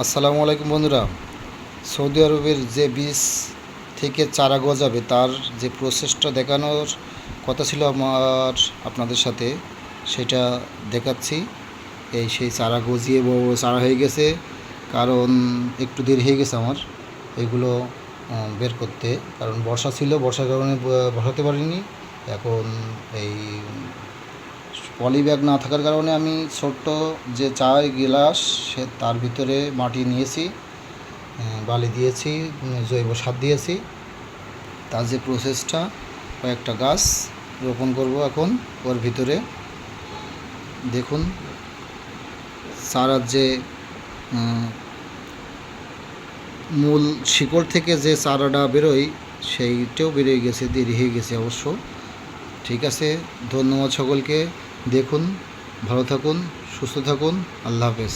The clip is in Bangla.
আসসালামু আলাইকুম বন্ধুরা। সৌদি আরবের যে বীজ থেকে চারা গজাবে তার যে প্রসেসটা দেখানোর কথা ছিল আমার আপনাদের সাথে, সেটা দেখাচ্ছি। এই সেই চারা গজিয়ে বড় বড় চারা হয়ে গেছে, কারণ একটু দেরি হয়ে গেছে আমার এগুলো বের করতে, কারণ বর্ষা ছিল, বর্ষার কারণে বসাতে পারিনি। এখন এই পলি ব্যাগ না থাকার কারণে আমি ছোট্ট যে চায়ের গ্লাস সে তার ভিতরে মাটি নিয়েছি, বালি দিয়েছি, জৈব সার দিয়েছি। তার যে প্রসেসটা, কয়েকটা গাছ রোপণ করব এখন ওর ভিতরে। দেখুন চারার যে মূল শিকড় থেকে যে চারাটা বেরোয় সেইটাও বেরিয়ে গেছে, দেরি হয়ে গেছে অবশ্য। ঠিক আছে, ধন্যবাদ সকলকে। দেখুন, ভালো থাকুন, সুস্থ থাকুন, আল্লাহ হাফেজ।